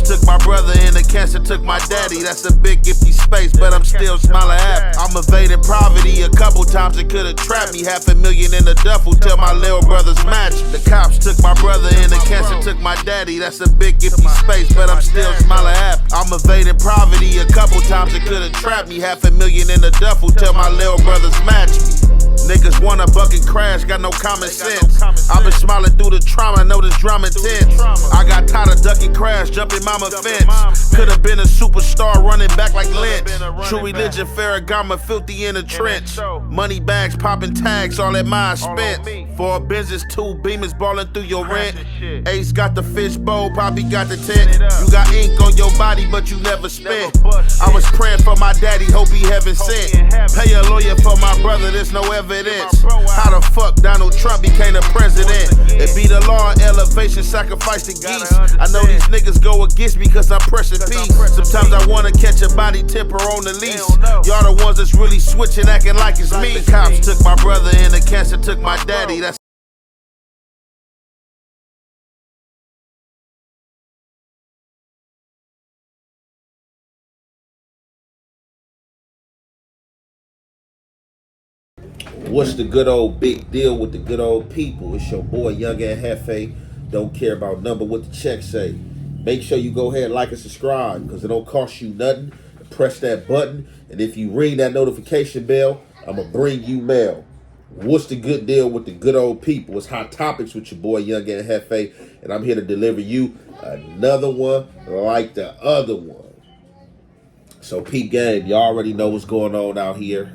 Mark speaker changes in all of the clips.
Speaker 1: took my brother and the cancer took my daddy. That's a big empty space, but I'm still smiling happy. I'm evading poverty a couple times, it could've trapped me. $500,000 in the duffel till my little brothers match. The cops took my brother and the cancer took my daddy. That's a big empty space, but I'm still smiling happy. I'm evading poverty a couple times, it could've trapped me. $500,000 in the duffel till my little brothers match me. Niggas want a bucket crash, got no common sense. I've been smiling through the trauma, know this drama intense. I got tired of ducking crash, jumping mama fence. Could've been a superstar running back like Lynch. True religion, Farragamo, filthy in the trench. Money bags, popping tags, all at my expense. For a business, 2 Beamers balling through your rent. Ace got the fish bowl, Poppy got the tent. You got ink on your body, but you never spent. I was praying for my daddy, hope he heaven sent. Pay a lawyer for my brother, there's no evidence. How the fuck Donald Trump became the president? It be the law and elevation, sacrifice the geese. I know these niggas go against me cause I'm pressing peace. Sometimes I wanna catch a body temper on the lease. Y'all the ones that's really switching, acting like it's me. The cops took my brother and the cancer took my daddy. That's what's the good old big deal with the good old people? It's your boy Young and Hefe. Don't care about number, what the check say. Make sure you go ahead and like and subscribe because it don't cost you nothing. Press that button, and if you ring that notification bell, I'ma bring you mail. What's the good deal with the good old people? It's Hot Topics with your boy Young and Hefe, and I'm here to deliver you another one like the other one. So peep game, y'all already know what's going on out here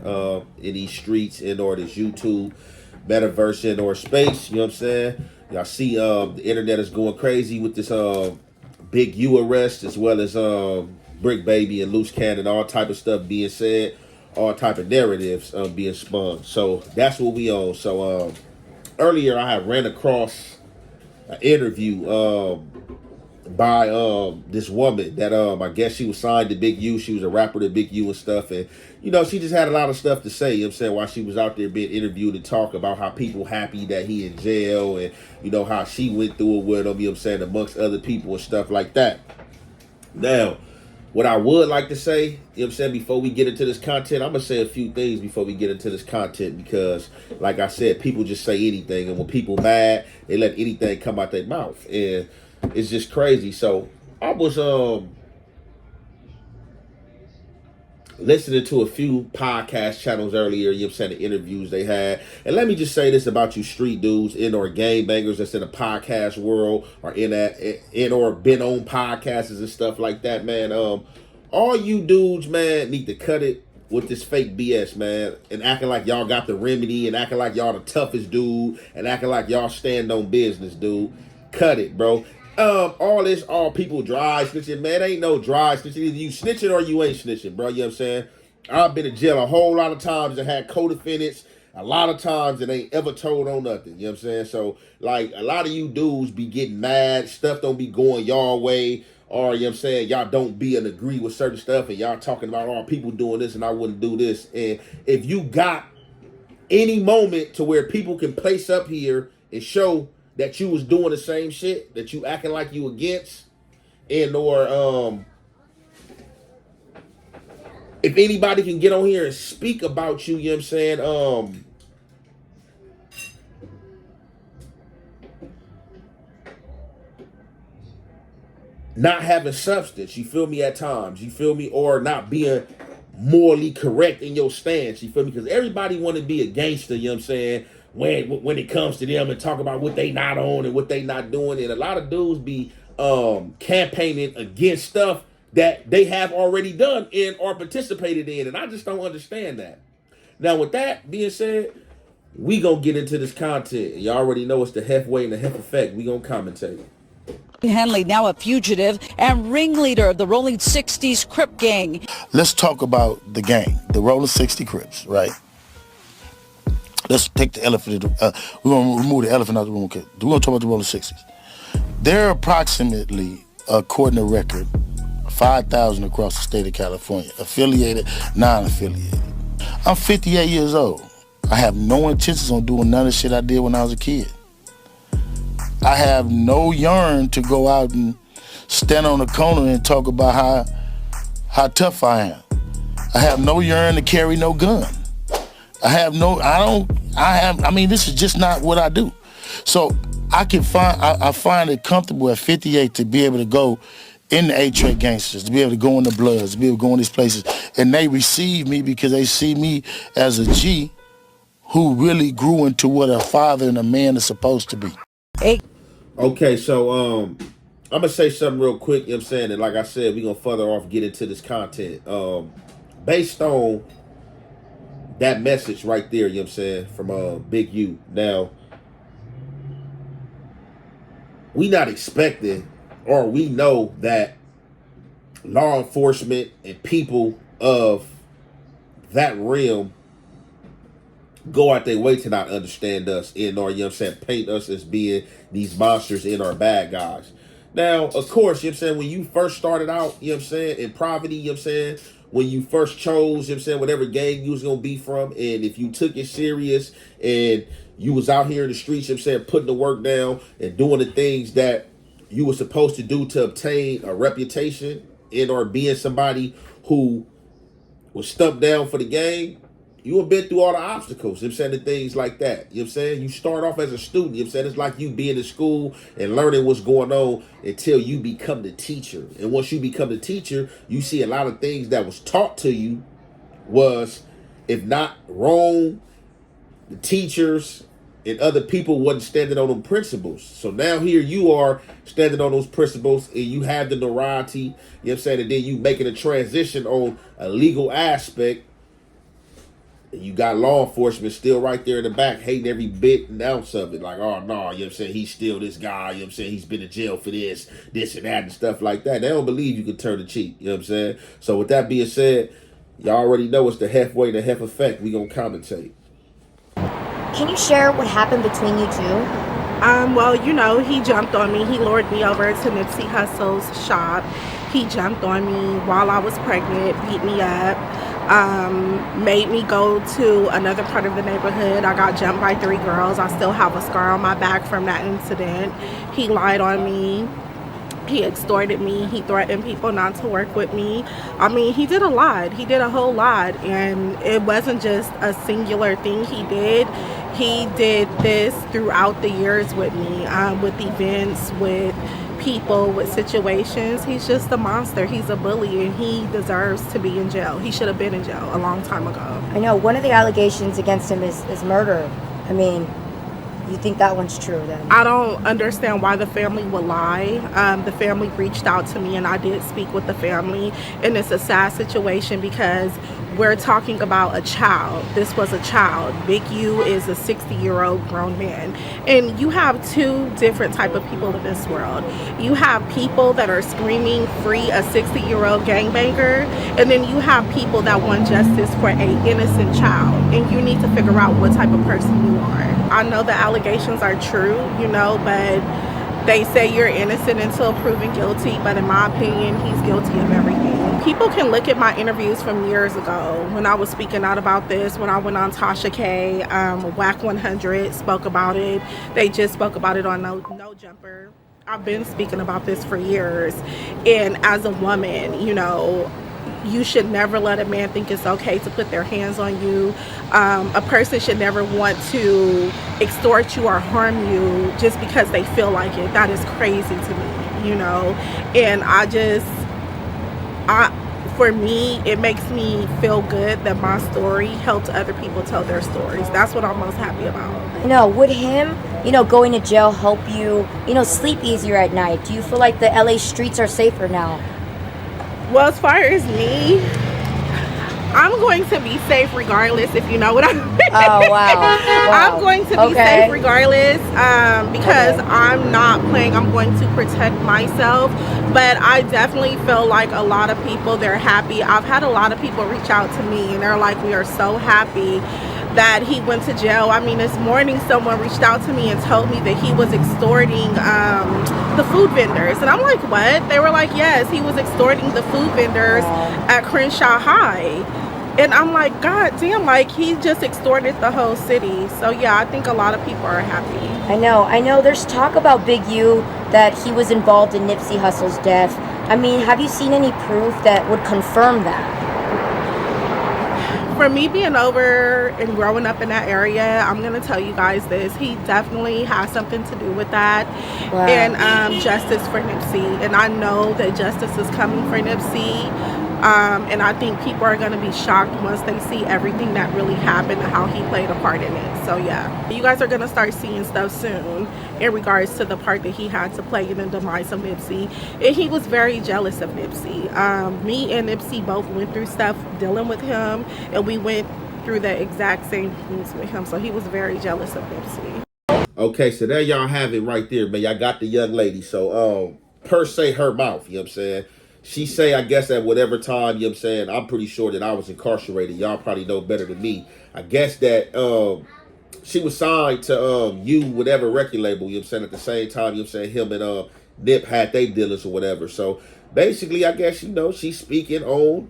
Speaker 1: in these streets, in or this YouTube, metaverse, in or space, you know what I'm saying? Y'all see the internet is going crazy with this Big U arrest, as well as Brick Baby and Loose Cannon, all type of stuff being said, all type of narratives being spun. So that's what we on. So earlier I had ran across an interview by this woman that I guess she was signed to Big U. She was a rapper to Big U and stuff, and you know, she just had a lot of stuff to say, you know what I'm saying, while she was out there being interviewed and talk about how people happy that he in jail, and you know how she went through it with him, you know what I'm saying, amongst other people and stuff like that. Now, what I would like to say, you know what I'm saying, before we get into this content, I'm gonna say a few things before we get into this content, because like I said, people just say anything, and when people mad, they let anything come out their mouth, and it's just crazy. So I was listening to a few podcast channels earlier, you know what I'm saying, the interviews they had. And let me just say this about you street dudes in or game bangers that's in the podcast world or in or been on podcasts and stuff like that, man. All you dudes, man, need to cut it with this fake BS, man, and acting like y'all got the remedy and acting like y'all the toughest dude and acting like y'all stand on business, dude. Cut it, bro. All people dry snitching, man. Ain't no dry snitching. Either you snitching or you ain't snitching, bro. You know what I'm saying? I've been in jail a whole lot of times and had co-defendants a lot of times that ain't ever told on nothing. You know what I'm saying? So, like, a lot of you dudes be getting mad. Stuff don't be going y'all way. Or, you know what I'm saying, y'all don't be and agree with certain stuff. And y'all talking about, oh, people doing this and I wouldn't do this. And if you got any moment to where people can place up here and show that you was doing the same shit, that you acting like you against, and or if anybody can get on here and speak about you, you know what I'm saying, not having substance, you feel me, at times, you feel me, or not being morally correct in your stance, you feel me, because everybody want to be a gangster, you know what I'm saying, when it comes to them and talk about what they not on and what they not doing. And a lot of dudes be campaigning against stuff that they have already done and or participated in. And I just don't understand that. Now, with that being said, we gonna get into this content. You already know it's the Hef way and the Hef effect. We gonna commentate.
Speaker 2: Henley, now a fugitive and ringleader of the Rolling 60s Crip gang.
Speaker 3: Let's talk about the gang, the Rolling 60 Crips, right? Let's take the elephant. We're going to remove the elephant out of the room. Okay. We're going to talk about the Rolling 60s. There are approximately, according to record, 5,000 across the state of California, affiliated, non-affiliated. I'm 58 years old. I have no intentions on doing none of the shit I did when I was a kid. I have no yearn to go out and stand on the corner and talk about how tough I am. I have no urine to carry no gun. I mean, this is just not what I do. So I find it comfortable at 58 to be able to go in the A-Track Gangsters, to be able to go in the Bloods, to be able to go in these places. And they receive me because they see me as a G who really grew into what a father and a man is supposed to be.
Speaker 1: Okay, so I'm gonna say something real quick, you know what I'm saying? And like I said, we're gonna further off get into this content. Based on that message right there, you know what I'm saying, from Big U. Now, we not expecting, or we know that law enforcement and people of that realm go out their way to not understand us and or, you know what I'm saying, paint us as being these monsters and our bad guys. Now, of course, you know what I'm saying, when you first started out, you know what I'm saying, in poverty, you know what I'm saying, when you first chose, you know what I'm saying, whatever gang you was gonna be from, and if you took it serious and you was out here in the streets, you know what I'm saying, putting the work down and doing the things that you were supposed to do to obtain a reputation and or being somebody who was stumped down for the game, you have been through all the obstacles, you know what I'm saying, and things like that. You know what I'm saying? You start off as a student, you know what I'm saying? It's like you being in school and learning what's going on until you become the teacher. And once you become the teacher, you see a lot of things that was taught to you was, if not wrong, the teachers and other people wasn't standing on them principles. So now here you are standing on those principles and you have the notoriety, you know what I'm saying, and then you making a transition on a legal aspect. And you got law enforcement still right there in the back hating every bit and ounce of it. Like, oh, no, you know what I'm saying, he's still this guy, you know what I'm saying, he's been in jail for this and that and stuff like that. They don't believe you can turn the cheek, you know what I'm saying? So with that being said, y'all already know it's the halfway to half effect. We gonna commentate.
Speaker 4: Can you share what happened between you two?
Speaker 5: Well, you know, he jumped on me. He lured me over to Nipsey Hussle's shop. He jumped on me while I was pregnant, beat me up, made me go to another part of the neighborhood. I got jumped by 3 girls. I still have a scar on my back from that incident. He lied on me. He extorted me. He threatened people not to work with me. I mean, he did a lot. He did a whole lot. And it wasn't just a singular thing he did. He did this throughout the years with me, with events, with people, with situations. He's just a monster. He's a bully, and he deserves to be in jail. He should have been in jail a long time ago.
Speaker 4: I know one of the allegations against him is murder. I mean, you think that one's true then?
Speaker 5: I don't understand why the family would lie. The family reached out to me and I did speak with the family, and it's a sad situation because we're talking about a child. This was a child. Big U is a 60-year-old grown man. And you have 2 different type of people in this world. You have people that are screaming free a 60-year-old gangbanger, and then you have people that want justice for a innocent child. And you need to figure out what type of person you are. I know the allegations are true, you know, but they say you're innocent until proven guilty, but in my opinion, he's guilty of everything. People can look at my interviews from years ago when I was speaking out about this, when I went on Tasha K, Whack 100 spoke about it. They just spoke about it on No Jumper. I've been speaking about this for years. And as a woman, you know, you should never let a man think it's okay to put their hands on you. A person should never want to extort you or harm you just because they feel like it. That is crazy to me, you know. And for me, it makes me feel good that my story helped other people tell their stories. That's what I'm most happy about.
Speaker 4: You know, would him, you know, going to jail help you, you know, sleep easier at night? Do you feel like the LA streets are safer now?
Speaker 5: Well, as far as me, I'm going to be safe regardless, if you know what I mean.
Speaker 4: Oh, wow.
Speaker 5: I'm going to be safe regardless because I'm not playing. I'm going to protect myself. But I definitely feel like a lot of people, they're happy. I've had a lot of people reach out to me and they're like, we are so happy that he went to jail. I mean, this morning someone reached out to me and told me that he was extorting the food vendors. And I'm like, what? They were like, yes, he was extorting the food vendors at Crenshaw High. And I'm like, God damn, like he just extorted the whole city. So yeah, I think a lot of people are happy.
Speaker 4: I know. There's talk about Big U that he was involved in Nipsey Hussle's death. I mean, have you seen any proof that would confirm that?
Speaker 5: For me being over and growing up in that area, I'm gonna tell you guys this. He definitely has something to do with that.
Speaker 4: Wow.
Speaker 5: And justice for Nipsey. And I know that justice is coming for Nipsey. And I think people are going to be shocked once they see everything that really happened and how he played a part in it. So yeah, you guys are going to start seeing stuff soon in regards to the part that he had to play in the demise of Nipsey. And he was very jealous of Nipsey. Me and Nipsey both went through stuff dealing with him, and we went through the exact same things with him. So he was very jealous of Nipsey.
Speaker 1: Okay, so there y'all have it right there, man. Y'all got the young lady. So per se her mouth, you know what I'm saying? She say, I guess at whatever time, you know what I'm saying, I'm pretty sure that I was incarcerated. Y'all probably know better than me. I guess that she was signed to you whatever record label, you know what I'm saying, at the same time, you know what I'm saying, him and Nip had they dealers or whatever. So basically, I guess, you know, she's speaking on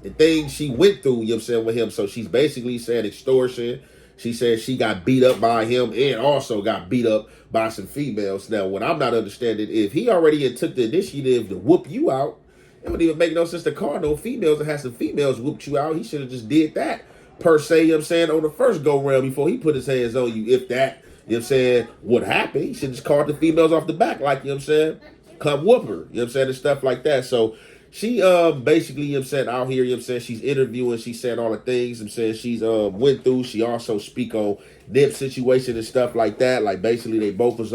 Speaker 1: the things she went through, you know what I'm saying, with him. So she's basically saying extortion. She said she got beat up by him and also got beat up by some females. Now, what I'm not understanding, if he already took the initiative to whoop you out, it wouldn't even make no sense to call no females and have some females whooped you out. He should have just did that, per se, you know what I'm saying, on the first go-round before he put his hands on you, if that, you know what I'm saying, would happen. He should just call the females off the back, like, you know what I'm saying, come whoop her, you know what I'm saying, and stuff like that. So she basically, you know what I'm saying, out here, you know what I'm saying, she's interviewing, she's saying all the things, I'm saying, she's went through. She also speak on Nip's situation and stuff like that. Like, basically, they both was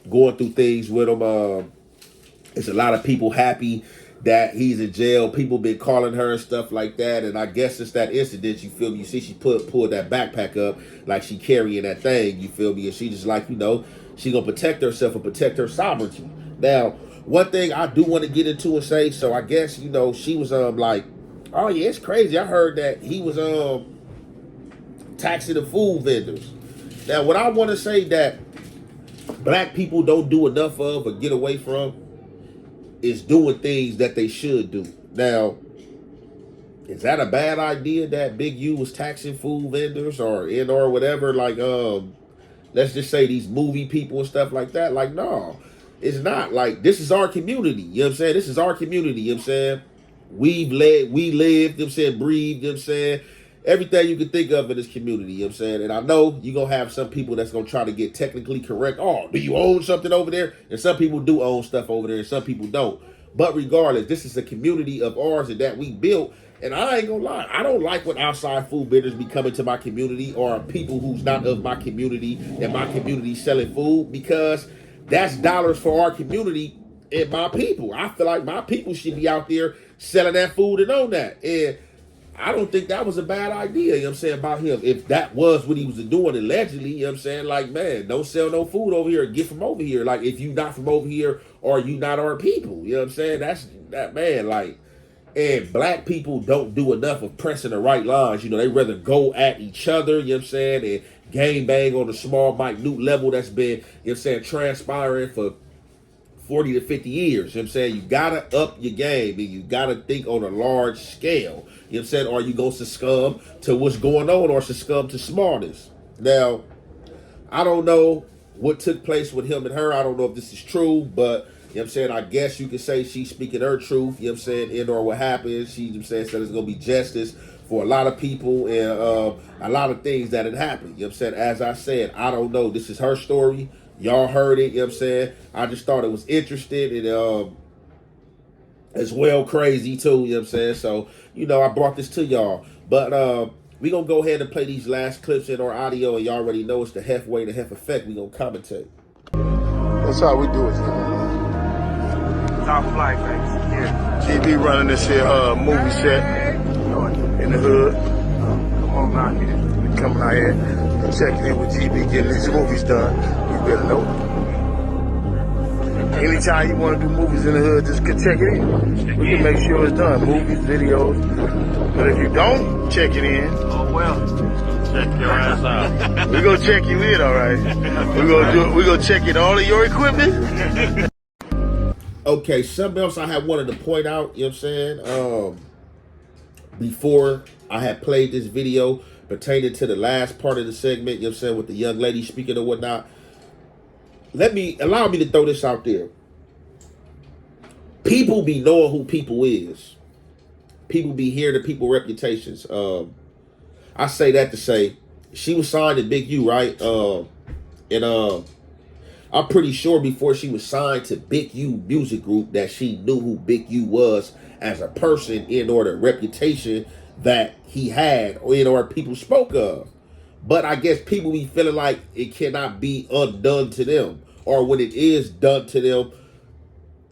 Speaker 1: going through things with him. It's a lot of people happy that he's in jail. People been calling her and stuff like that. And I guess it's that incident, you feel me? You see she pulled that backpack up like she carrying that thing, you feel me? And she just like, you know, she gonna protect herself and protect her sovereignty. Now, one thing I do want to get into and say, so I guess, you know, she was like, oh yeah, it's crazy. I heard that he was taxing the food vendors. Now, what I want to say that black people don't do enough of or get away from is doing things that they should do. Now, is that a bad idea that Big U was taxing food vendors or whatever? Like, let's just say these movie people and stuff like that. Like, no, it's not. Like, this is our community. You know what I'm saying? This is our community. You know what I'm saying? We lived, you know what I'm saying, breathed, you know what I'm saying? Everything you can think of in this community, you know what I'm saying? And I know you're going to have some people that's going to try to get technically correct. Oh, do you own something over there? And some people do own stuff over there and some people don't. But regardless, this is a community of ours and that we built. And I ain't going to lie, I don't like when outside food vendors be coming to my community or people who's not of my community and my community selling food, because that's dollars for our community and my people. I feel like my people should be out there selling that food and own that. And I don't think that was a bad idea, you know what I'm saying, about him. If that was what he was doing allegedly, you know what I'm saying, like, man, don't sell no food over here, get from over here. Like, if you not from over here or you not our people, you know what I'm saying, that's that, man, like, and black people don't do enough of pressing the right lines. You know, they rather go at each other, you know what I'm saying, and gang bang on a small, minute level that's been, you know what I'm saying, transpiring for 40 to 50 years. You know what I'm saying? You gotta up your game and you gotta think on a large scale. You know what I'm saying? Or you gonna succumb to what's going on or succumb to smartness. Now, I don't know what took place with him and her. I don't know if this is true, but you know what I'm saying, I guess you could say she's speaking her truth, you know what I'm saying, and or what happened. She, you know what I'm saying, said it's gonna be justice for a lot of people and a lot of things that had happened. You know what I'm saying? As I said, I don't know. This is her story. Y'all heard it, you know what I'm saying? I just thought it was interesting and as well crazy too, you know what I'm saying? So, you know, I brought this to y'all. But we gonna go ahead and play these last clips in our audio, and y'all already know it's the halfway to half effect. We gonna commentate.
Speaker 3: That's how we do it.
Speaker 6: Top flight, thanks. Yeah.
Speaker 3: GB running this here movie set in the hood.
Speaker 6: Come on out here.
Speaker 3: Coming out here. Checking in with GB, getting these movies done. You better know. Anytime you want to do movies in the hood, just check it in. We can make sure it's done. Movies, videos. But if you don't check it in,
Speaker 6: Oh well. Check your ass out.
Speaker 3: we're gonna check you in, all right? We're gonna check in all of your equipment.
Speaker 1: Okay, something else I had wanted to point out, you know what I'm saying? Before I had played this video pertaining to the last part of the segment, you know what I'm saying, with the young lady speaking or whatnot. Allow me to throw this out there. People be knowing who people is. People be hearing the people reputations. I say that to say she was signed to Big U, right? And I'm pretty sure before she was signed to Big U Music Group that she knew who Big U was as a person in order reputation that he had or in order people spoke of. But I guess people be feeling like it cannot be undone to them. Or when it is done to them,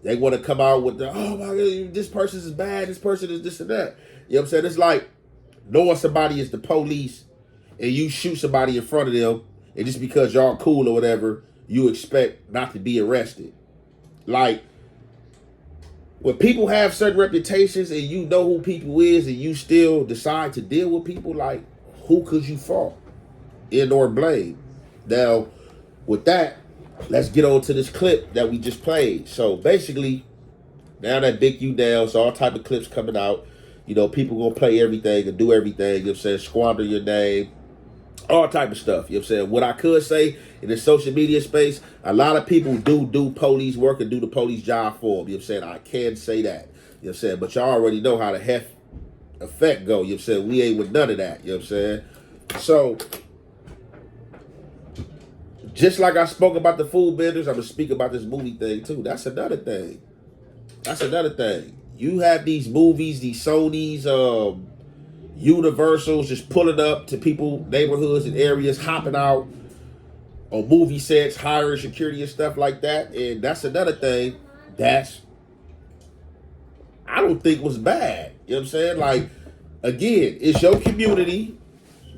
Speaker 1: they want to come out with the, oh my God, this person is bad, this person is this and that. You know what I'm saying? It's like knowing somebody is the police and you shoot somebody in front of them, and just because y'all cool or whatever, you expect not to be arrested. Like, when people have certain reputations and you know who people is and you still decide to deal with people, like, who could you fault and or blame? Now, with that, let's get on to this clip that we just played. So basically, now that Big U down, so all type of clips coming out. You know, people gonna play everything and do everything, you know what I'm saying, squander your name, all type of stuff, you know what I'm saying. What I could say in the social media space, a lot of people do police work and do the police job for them, you know what I'm saying. I can say that, you know what I'm saying, but y'all already know how the effect go, you know what I'm saying. We ain't with none of that, you know what I'm saying. So, just like I spoke about the food vendors, I'm gonna speak about this movie thing too. That's another thing. You have these movies, these Sonys, Universals just pulling up to people, neighborhoods and areas, hopping out on movie sets, hiring security and stuff like that. And that's another thing that's, I don't think was bad. You know what I'm saying? Like, again, it's your community.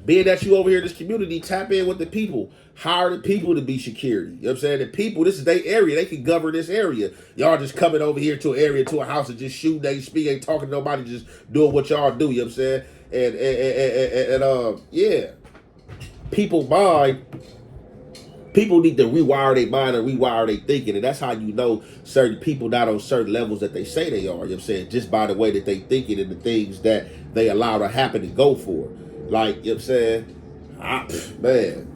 Speaker 1: Being that you over here in this community, tap in with the people. Hire the people to be security. You know what I'm saying? The people, this is their area. They can govern this area. Y'all just coming over here to an area, to a house and just shooting, they speak, ain't talking to nobody, just doing what y'all do. You know what I'm saying? And yeah. People need to rewire their mind and rewire their thinking. And that's how you know certain people not on certain levels that they say they are. You know what I'm saying? Just by the way that they thinking and the things that they allow to happen and go for. Like, you know what I'm saying?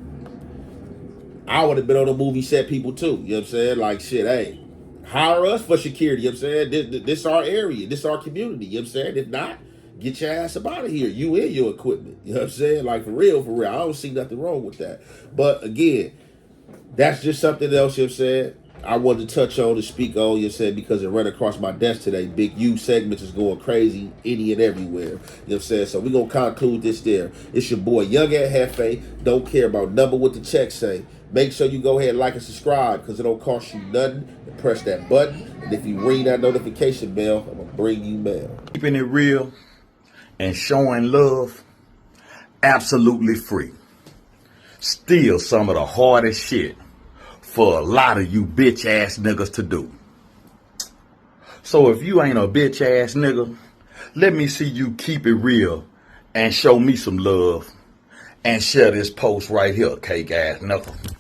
Speaker 1: I would have been on a movie set, people too. You know what I'm saying? Like, shit, hey, hire us for security. You know what I'm saying? This our area. This our community. You know what I'm saying? If not, get your ass up out of here. You and your equipment. You know what I'm saying? Like, for real. I don't see nothing wrong with that. But, again, that's just something else, you know what I'm saying, I wanted to touch on and speak on, you know what I'm saying, because it ran across my desk today. Big U segments is going crazy any and everywhere. You know what I'm saying? So we're going to conclude this there. It's your boy, Young and Hefe. Don't care about number what the check say. Make sure you go ahead and like and subscribe because it don't cost you nothing. And press that button. And if you ring that notification bell, I'm going to bring you mail.
Speaker 7: Keeping it real and showing love, absolutely free. Still some of the hardest shit for a lot of you bitch ass niggas to do. So if you ain't a bitch ass nigga, let me see you keep it real and show me some love and share this post right here, cake ass nigga.